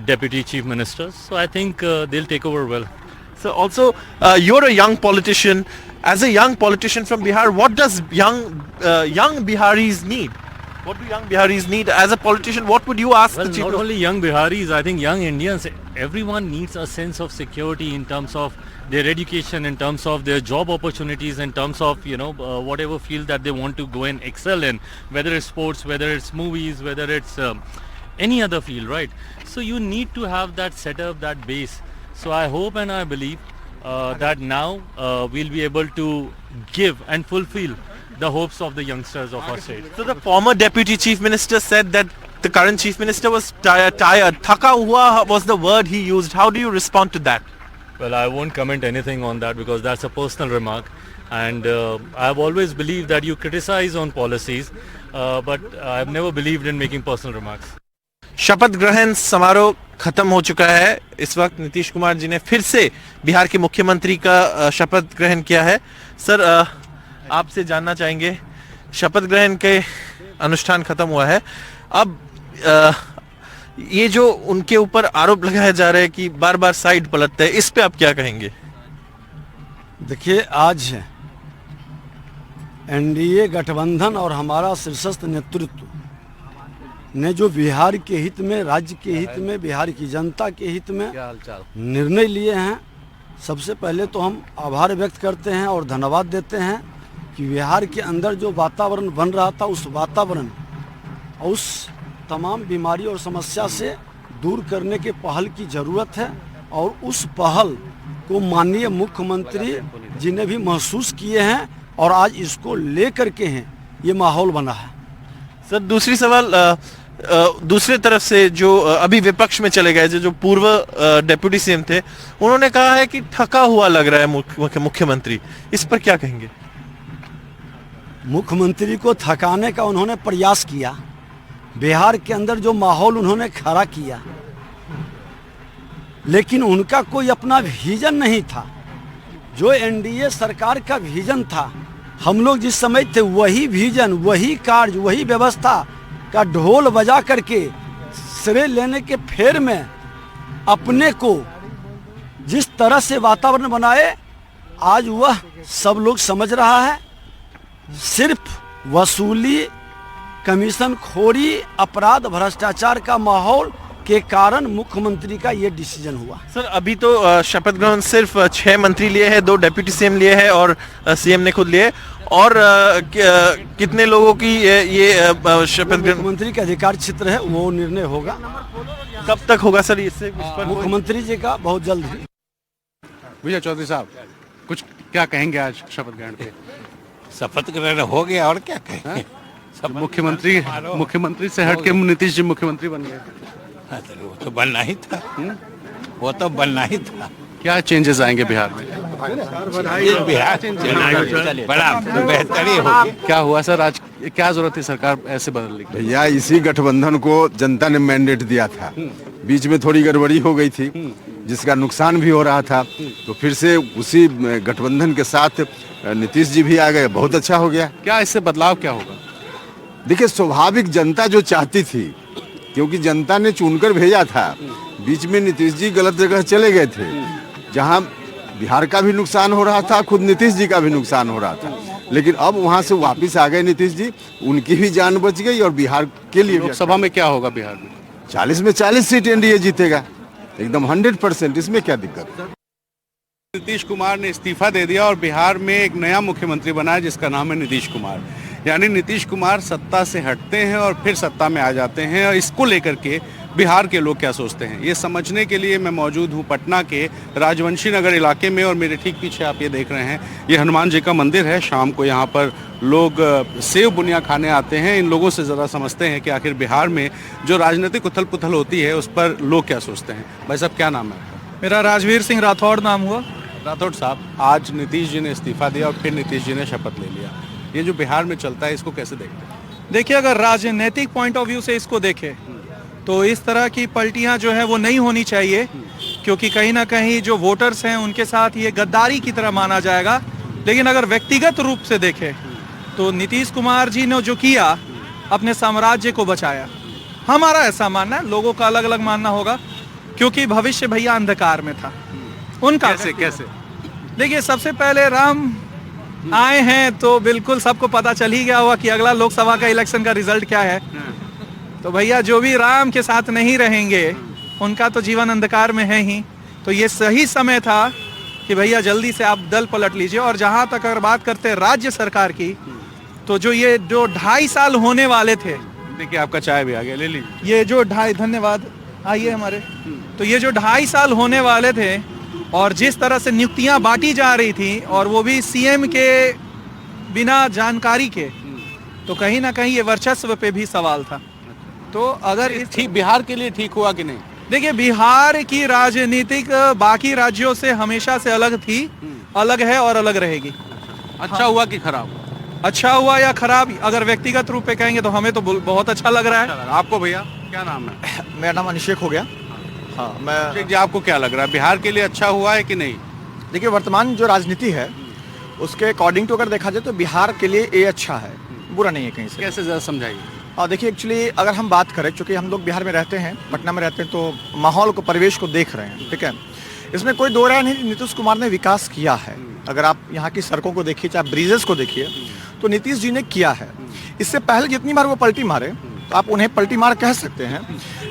deputy chief ministers. So I think they'll take over well. So also, you're a young politician. As a young politician from Bihar, what does young Biharis need? What do young Biharis need? As a politician, what would you ask the chief? Not only young Biharis, I think young Indians, everyone needs a sense of security in terms of their education, in terms of their job opportunities, in terms of, whatever field that they want to go and excel in, whether it's sports, whether it's movies, whether it's any other field, right? So you need to have that setup, that base. So I hope and I believe that now we'll be able to give and fulfill the hopes of the youngsters of our state. So the former deputy chief minister said that the current chief minister was tired. Thaka hua was the word he used. How do you respond to that? Well, I won't comment anything on that because that's a personal remark. And I've always believed that you criticize on policies, but I've never believed in making personal remarks. शपथ ग्रहण समारोह खत्म हो चुका है। इस वक्त नीतीश कुमार जी ने फिर से बिहार के मुख्यमंत्री का शपथ ग्रहण किया है। सर, आपसे जानना चाहेंगे, शपथ ग्रहण के अनुष्ठान खत्म हुआ है, अब ये जो उनके ऊपर आरोप लगाया जा रहा है कि बार बार साइड पलटते हैं, इस पे आप क्या कहेंगे? देखिए, आज एनडीए गठबंधन और हमारा शीर्षस्थ नेतृत्व ने जो बिहार के हित में, राज्य के हित में, बिहार की जनता के हित में निर्णय लिए हैं, सबसे पहले तो हम आभार व्यक्त करते हैं और धन्यवाद देते हैं कि बिहार के अंदर जो वातावरण बन रहा था, उस वातावरण और उस तमाम बीमारी और समस्या से दूर करने के पहल की ज़रूरत है, और उस पहल को माननीय मुख्यमंत्री जी ने भी महसूस किए हैं और आज इसको लेकर के हैं ये माहौल बना है। सर, दूसरी सवाल, दूसरे तरफ से जो अभी विपक्ष में चले गए, जो पूर्व डेप्यूटी सीएम थे, उन्होंने कहा है कि थका हुआ लग रहा है मुख्यमंत्री, इस पर क्या कहेंगे? मुख्यमंत्री को थकाने का उन्होंने प्रयास किया, बिहार के अंदर जो माहौल उन्होंने खड़ा किया, लेकिन उनका कोई अपना विजन नहीं था। जो एनडीए सरकार का विजन था, हम लोग जिस समय थे, वही विजन, वही कार्य, वही व्यवस्था का ढोल बजा करके श्रेय लेने के फेर में अपने को जिस तरह से वातावरण बनाए, आज वह सब लोग समझ रहा है। सिर्फ वसूली, कमीशन खोरी, अपराध, भ्रष्टाचार का माहौल के कारण मुख्यमंत्री का ये डिसीजन हुआ। सर अभी तो शपथ ग्रहण सिर्फ 6 मंत्री लिए हैं, 2 डिप्टी सीएम लिए हैं और सीएम ने खुद लिए, और कितने लोगों की ये शपथ ग्रहण मुख्यमंत्री के अधिकार क्षेत्र है, वो निर्णय होगा। कब तक होगा सर इससे? मुख्यमंत्री जी का बहुत जल्द ही। भैया चौधरी साहब कुछ क्या कहेंगे आज शपथ ग्रहण पे? शपथ ग्रहण हो गया और क्या कहेंगे। मुख्यमंत्री से हट के नीतीश जी मुख्यमंत्री बन गए। वो तो बनना ही था, वो तो बनना ही था। क्या चेंजेस आएंगे बिहार में? बिहार बड़ा बेहतरी होगी। क्या हुआ सर आज, क्या जरूरत है सरकार ऐसे बदलने की? भैया इसी गठबंधन को जनता ने मैंडेट दिया था, बीच में थोड़ी गड़बड़ी हो गई थी जिसका नुकसान भी हो रहा था, तो फिर से उसी गठबंधन के साथ नीतीश जी भी आ गए, बहुत अच्छा हो गया। क्या इससे बदलाव क्या होगा? देखिए स्वाभाविक जनता जो चाहती थी, क्योंकि जनता ने चुनकर भेजा था, बीच में नीतीश जी गलत जगह चले गए थे, जहां बिहार का भी नुकसान हो रहा था, खुद नीतीश जी का भी नुकसान हो रहा था, लेकिन अब वहां से वापस आ गए नीतीश जी, उनकी भी जान बच गई और बिहार के लिए। लोकसभा में क्या होगा बिहार में? 40 में 40 सीट एनडीए जीतेगा एकदम 100%, इसमें क्या दिक्कत? नीतीश कुमार ने इस्तीफा दे दिया और बिहार में एक नया मुख्यमंत्री बना है जिसका नाम है नीतीश कुमार। यानी नीतीश कुमार सत्ता से हटते हैं और फिर सत्ता में आ जाते हैं, और इसको लेकर के बिहार के लोग क्या सोचते हैं ये समझने के लिए मैं मौजूद हूँ पटना के राजवंशी नगर इलाके में, और मेरे ठीक पीछे आप ये देख रहे हैं ये हनुमान जी का मंदिर है। शाम को यहाँ पर लोग सेव बुनिया खाने आते हैं। इन लोगों से ज़रा समझते हैं कि आखिर बिहार में जो राजनीतिक उथल पुथल होती है उस पर लोग क्या सोचते हैं। भाई साहब क्या नाम है? मेरा राजवीर सिंह राठौड़ नाम हुआ। राठौड़ साहब, आज नीतीश जी ने इस्तीफा दिया और फिर नीतीश जी ने शपथ ले लिया, ये जो बिहार में चलता है इसको कैसे देखते हैं? देखिए, अगर राजनीतिक पॉइंट ऑफ व्यू से इसको देखें तो इस तरह की पलटियां जो है वो नहीं होनी चाहिए, क्योंकि कहीं ना कहीं जो वोटर्स हैं उनके साथ ये गद्दारी की तरह माना जाएगा। लेकिन अगर व्यक्तिगत रूप से देखें तो नीतीश कुमार जी ने जो किया, अपने साम्राज्य को बचाया। हमारा ऐसा मानना है, लोगों का अलग अलग मानना होगा, क्योंकि भविष्य भैया अंधकार में था उनका। कैसे? देखिए, सबसे पहले राम आए हैं तो बिल्कुल सबको पता चल ही गया हुआ कि अगला लोकसभा का इलेक्शन का रिजल्ट क्या है। तो भैया जो भी राम के साथ नहीं रहेंगे उनका तो जीवन अंधकार में है ही। तो ये सही समय था कि भैया जल्दी से आप दल पलट लीजिए। और जहां तक अगर बात करते हैं राज्य सरकार की, तो जो 2.5 साल होने वाले थे, देखिए आपका चाय भी आ गया, ले लीजिए। ये जो धन्यवाद, आइए हमारे। तो ये जो 2.5 साल होने वाले थे और जिस तरह से नियुक्तियां बांटी जा रही थी, और वो भी सीएम के बिना जानकारी के, तो कहीं ना कहीं ये वर्चस्व पे भी सवाल था। तो अगर ठीक बिहार के लिए ठीक हुआ कि नहीं? देखिए, बिहार की राजनीतिक बाकी राज्यों से हमेशा से अलग थी, अलग है और अलग रहेगी। अच्छा हुआ कि खराब? अच्छा हुआ या खराब, अगर व्यक्तिगत रूप पे कहेंगे तो हमें तो बहुत अच्छा लग रहा है। आपको भैया क्या नाम है? मेरा नाम अनिशेक हो गया। हाँ, मैं जी, आपको क्या लग रहा है बिहार के लिए अच्छा हुआ है कि नहीं? देखिए, वर्तमान जो राजनीति है उसके अकॉर्डिंग टू अगर देखा जाए तो बिहार के लिए ये अच्छा है, बुरा नहीं है कहीं से। कैसे जरा समझाइए। देखिए, एक्चुअली अगर हम बात करें, चूँकि हम लोग बिहार में रहते हैं, पटना में रहते हैं, तो माहौल को, परिवेश को देख रहे हैं, ठीक है। इसमें कोई दो राय नहीं, नीतीश कुमार ने विकास किया है। अगर आप यहाँ की सड़कों को देखिए, चाहे ब्रिजेस को देखिए, तो नीतीश जी ने किया है। इससे पहले जितनी बार वो पलटी मारे तो आप उन्हें पलटी मार कह सकते हैं,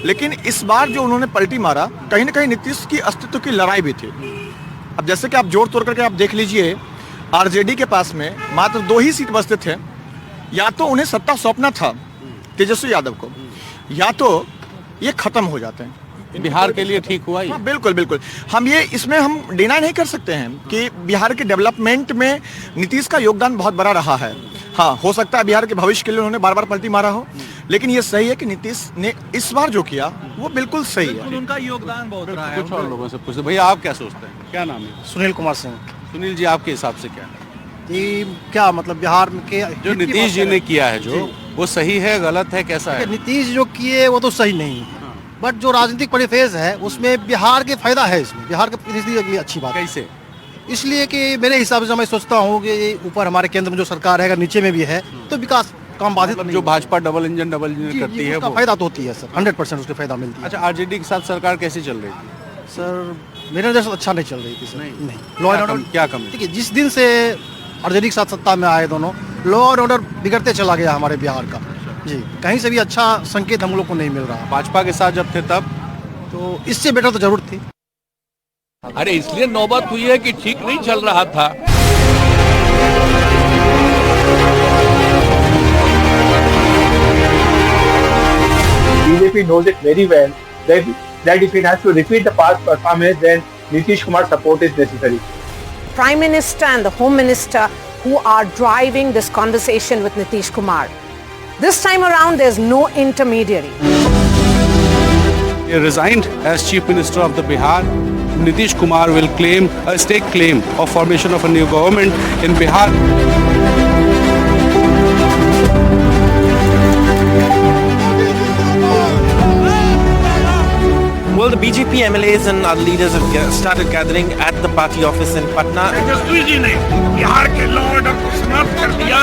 लेकिन इस बार जो उन्होंने पलटी मारा, कहीं ना कहीं नीतीश की अस्तित्व की लड़ाई भी थी। अब जैसे कि आप जोड़ तोड़ करके आप देख लीजिए, आरजेडी के पास में मात्र 2 ही सीट बचते थे। या तो उन्हें सत्ता सौंपना था तेजस्वी यादव को, या तो ये खत्म हो जाते हैं। बिहार के लिए ठीक हुआ ही? हाँ, बिल्कुल बिल्कुल। हम ये इसमें हम डिनाई नहीं कर सकते हैं कि बिहार के डेवलपमेंट में नीतीश का योगदान बहुत बड़ा रहा है। हाँ, हो सकता है बिहार के भविष्य के लिए उन्होंने बार बार पलटी मारा हो, लेकिन ये सही है कि नीतीश ने इस बार जो किया वो बिल्कुल सही है। उनका योगदान बहुत रहा है। कुछ और लोगों से पूछते, भैया आप क्या सोचते हैं? क्या नाम है? सुनील कुमार सिंह। सुनील जी, आपके हिसाब से क्या है? क्या मतलब बिहार के जो नीतीश जी ने किया है, जो वो सही है, गलत है, कैसा है? नीतीश जो किए वो तो सही नहीं है, बट जो राजनीतिक परिवेश है उसमें बिहार के फायदा है। इसमें बिहार के लिए अच्छी बात। कैसे? इसलिए कि मेरे हिसाब से मैं सोचता हूँ कि ऊपर हमारे केंद्र में जो सरकार है, अगर नीचे में भी है, तो विकास काम बाधित जो भाजपा डबल इंजन करती है, उसका फायदा तो होती है सर, 100% उसके फायदा मिलती है। अच्छा, आरजेडी के साथ सरकार कैसी चल रही थी? सर, मेरे नजर से अच्छा नहीं चल रही थी सर। नहीं, लॉ एंड ऑर्डर क्या कमी? देखिए, जिस दिन से आरजेडी के साथ सत्ता में आए दोनों, लॉ और ऑर्डर बिगड़ते चला गया हमारे बिहार का। जी, कहीं से भी अच्छा संकेत हम लोग को नहीं मिल रहा। भाजपा के साथ जब थे तब तो इससे बेटर तो जरूर थी। अरे इसलिए नौबत हुई है कि ठीक नहीं चल रहा था। BJP knows it very well that if it has to repeat the past performance, then Nitish Kumar's support is necessary. Prime Minister and the Home Minister who are driving this conversation with Nitish Kumar. This time around, there's no intermediary. He resigned as Chief Minister of the Bihar. Nitish Kumar will claim a stake claim of formation of a new government in Bihar. Well, the BJP MLAs and other leaders have started gathering at the party office in Patna. Tejashwi ji ने बिहार के law order को समाप्त कर दिया।